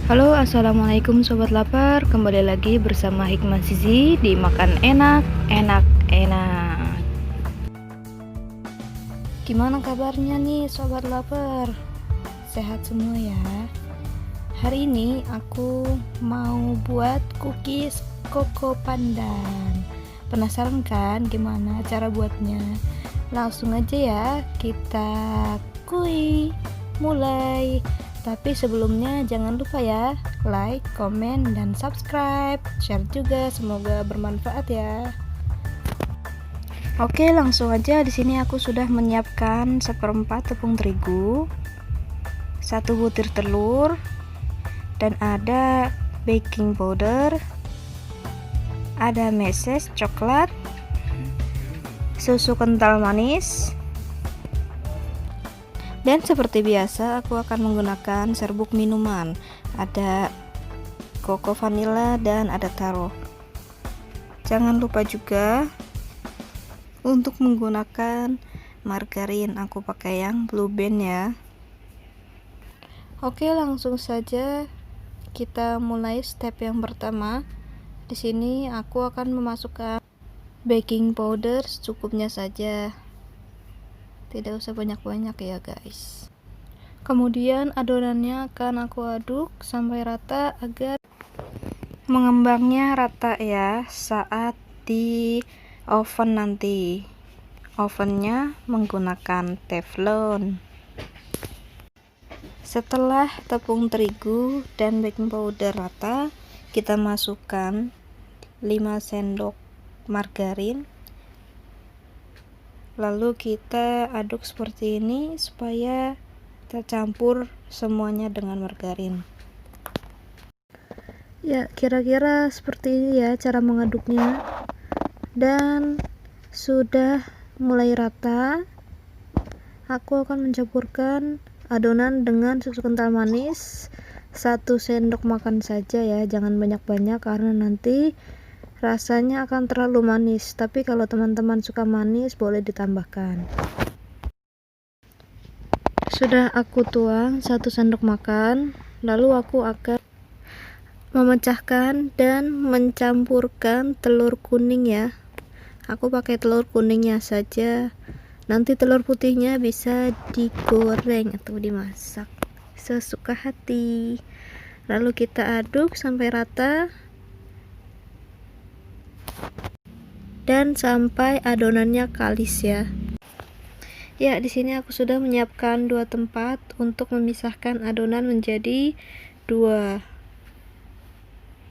Halo, assalamualaikum sobat lapar. Kembali lagi bersama Hikmah Zizi di Makan Enak, Enak, Enak. Gimana kabarnya nih sobat lapar? Sehat semua ya? Hari ini aku mau buat cookies koko pandan. Penasaran kan gimana cara buatnya? Langsung aja ya, kita mulai. Tapi sebelumnya jangan lupa ya, like, komen, dan subscribe, share juga, semoga bermanfaat ya. Oke, langsung aja. Di sini aku sudah menyiapkan 1/4 tepung terigu, 1 butir telur, dan ada baking powder, ada meses coklat, susu kental manis. Dan seperti biasa aku akan menggunakan serbuk minuman, ada koko vanilla dan ada taro. Jangan lupa juga untuk menggunakan margarin, aku pakai yang Blue Band ya. Oke, langsung saja kita mulai step yang pertama. Di sini aku akan memasukkan baking powder secukupnya saja, tidak usah banyak-banyak ya guys. Kemudian adonannya akan aku aduk sampai rata agar mengembangnya rata ya saat di oven nanti. Ovennya menggunakan teflon. Setelah tepung terigu dan baking powder rata, kita masukkan 5 sendok margarin. Lalu kita aduk seperti ini supaya tercampur semuanya dengan margarin. Ya, kira-kira seperti ini ya cara mengaduknya. Dan sudah mulai rata, aku akan mencampurkan adonan dengan susu kental manis 1 sendok makan saja ya, jangan banyak-banyak karena nanti rasanya akan terlalu manis. Tapi kalau teman-teman suka manis boleh ditambahkan. Sudah aku tuang 1 sendok makan, lalu aku akan memecahkan dan mencampurkan telur kuning ya. Aku pakai telur kuningnya saja, nanti telur putihnya bisa digoreng atau dimasak sesuka hati. Lalu kita aduk sampai rata dan sampai adonannya kalis ya. Ya, di sini aku sudah menyiapkan 2 tempat untuk memisahkan adonan menjadi 2.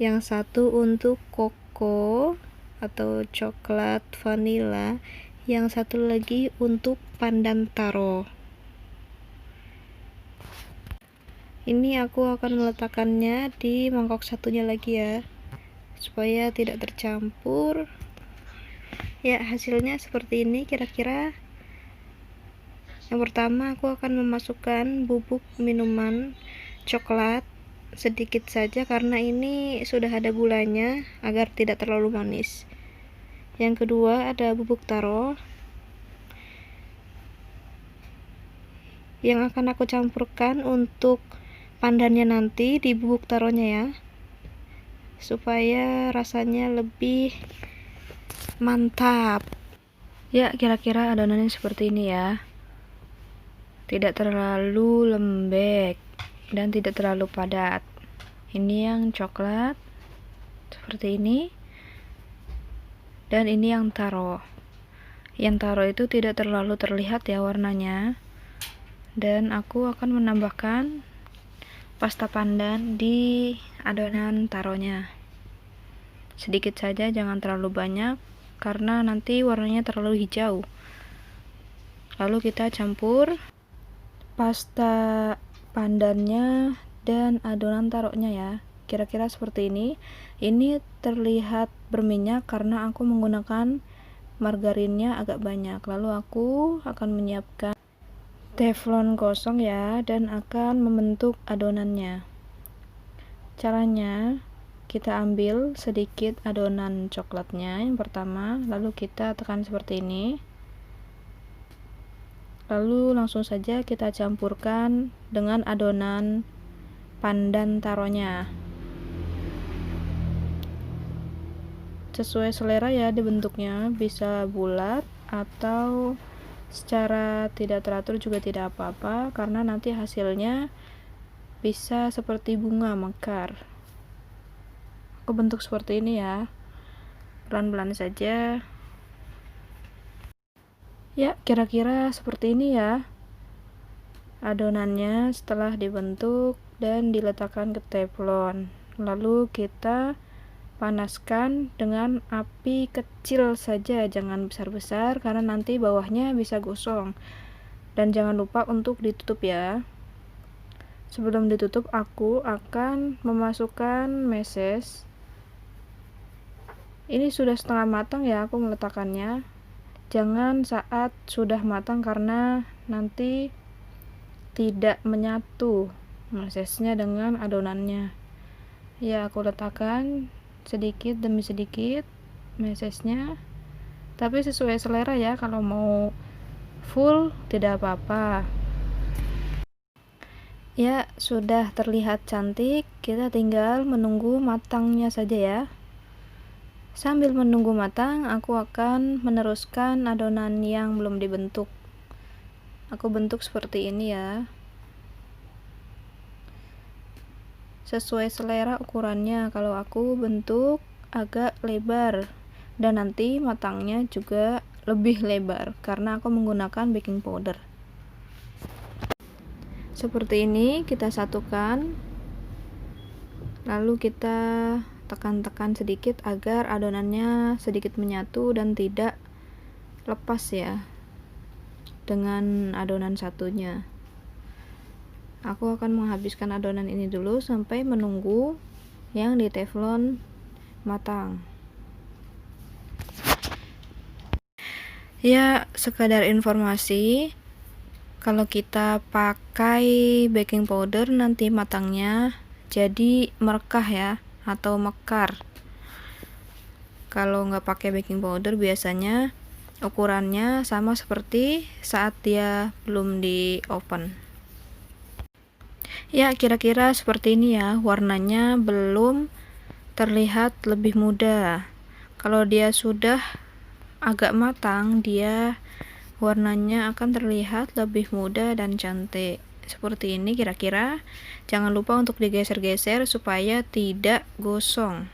Yang satu untuk koko atau coklat vanilla, yang satu lagi untuk pandan taro. Ini aku akan meletakkannya di mangkok satunya lagi ya, supaya tidak tercampur. Ya, hasilnya seperti ini kira-kira. Yang pertama aku akan memasukkan bubuk minuman coklat sedikit saja karena ini sudah ada gulanya agar tidak terlalu manis. Yang kedua ada bubuk taro yang akan aku campurkan untuk pandannya nanti di bubuk taronya ya, supaya rasanya lebih mantap. Ya, kira-kira adonannya seperti ini ya, tidak terlalu lembek dan tidak terlalu padat. Ini yang coklat seperti ini, dan ini yang taro. Yang taro itu tidak terlalu terlihat ya warnanya. Dan aku akan menambahkan pasta pandan di adonan taronya sedikit saja, jangan terlalu banyak karena nanti warnanya terlalu hijau. Lalu kita campur pasta pandannya dan adonan taronya ya, kira-kira seperti ini. Ini terlihat berminyak karena aku menggunakan margarinnya agak banyak. Lalu aku akan menyiapkan teflon gosong ya, dan akan membentuk adonannya. Caranya, kita ambil sedikit adonan coklatnya yang pertama, lalu kita tekan seperti ini. Lalu langsung saja kita campurkan dengan adonan pandan taronya. Sesuai selera ya dibentuknya, bisa bulat atau secara tidak teratur juga tidak apa-apa, karena nanti hasilnya bisa seperti bunga mekar. Aku bentuk seperti ini ya, pelan-pelan saja. Ya, kira-kira seperti ini ya adonannya setelah dibentuk dan diletakkan ke teflon. Lalu kita panaskan dengan api kecil saja, jangan besar-besar karena nanti bawahnya bisa gosong. Dan jangan lupa untuk ditutup ya. Sebelum ditutup, aku akan memasukkan meses. Ini sudah setengah matang ya aku meletakkannya. Jangan saat sudah matang karena nanti tidak menyatu mesesnya dengan adonannya. Ya, aku letakkan sedikit demi sedikit mesesnya, tapi sesuai selera ya, kalau mau full tidak apa-apa. Ya, sudah terlihat cantik, kita tinggal menunggu matangnya saja ya. Sambil menunggu matang, aku akan meneruskan adonan yang belum dibentuk. Aku bentuk seperti ini ya. Sesuai selera ukurannya, kalau aku bentuk agak lebar dan nanti matangnya juga lebih lebar karena aku menggunakan baking powder. Seperti ini kita satukan, lalu kita tekan-tekan sedikit agar adonannya sedikit menyatu dan tidak lepas ya dengan adonan satunya. Aku akan menghabiskan adonan ini dulu sampai menunggu yang di teflon matang. Ya, sekadar informasi, kalau kita pakai baking powder nanti matangnya jadi merekah ya, atau mekar. Kalau nggak pakai baking powder biasanya ukurannya sama seperti saat dia belum di oven. Ya, kira-kira seperti ini ya, warnanya belum terlihat lebih muda. Kalau dia sudah agak matang, dia warnanya akan terlihat lebih muda dan cantik. Seperti ini kira-kira. Jangan lupa untuk digeser-geser supaya tidak gosong.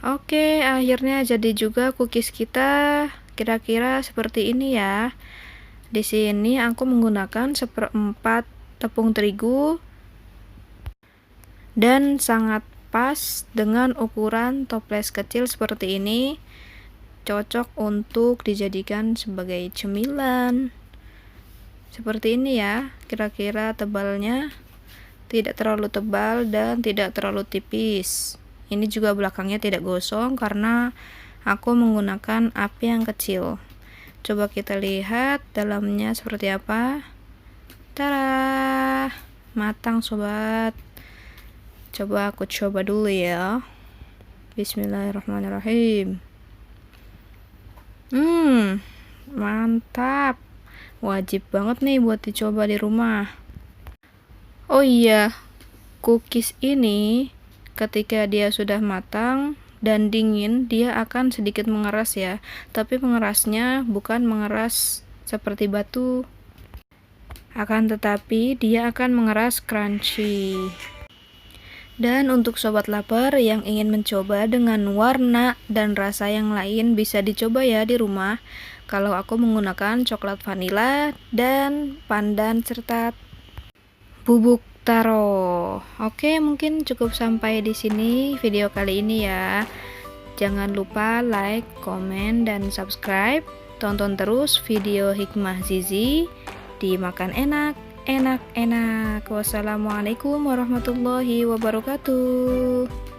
Oke, akhirnya jadi juga cookies kita. Kira-kira seperti ini ya. Di sini aku menggunakan 1/4 tepung terigu dan sangat pas dengan ukuran toples kecil seperti ini. Cocok untuk dijadikan sebagai cemilan. Seperti ini ya, kira-kira tebalnya tidak terlalu tebal dan tidak terlalu tipis. Ini juga belakangnya tidak gosong karena aku menggunakan api yang kecil. Coba kita lihat dalamnya seperti apa. Tada, matang sobat. Coba aku coba dulu ya. Bismillahirrahmanirrahim. Mantap. Wajib banget nih buat dicoba di rumah. Oh iya, cookies ini ketika dia sudah matang dan dingin, dia akan sedikit mengeras ya. Tapi mengerasnya bukan mengeras seperti batu. Akan tetapi dia akan mengeras crunchy. Dan untuk sobat lapar yang ingin mencoba dengan warna dan rasa yang lain, bisa dicoba ya di rumah. Kalau aku menggunakan coklat vanila dan pandan serta bubuk taro. Oke, mungkin cukup sampai di sini video kali ini ya. Jangan lupa like, komen, dan subscribe. Tonton terus video Hikmah Zizi di Makan Enak, Enak-enak. Wassalamualaikum warahmatullahi wabarakatuh.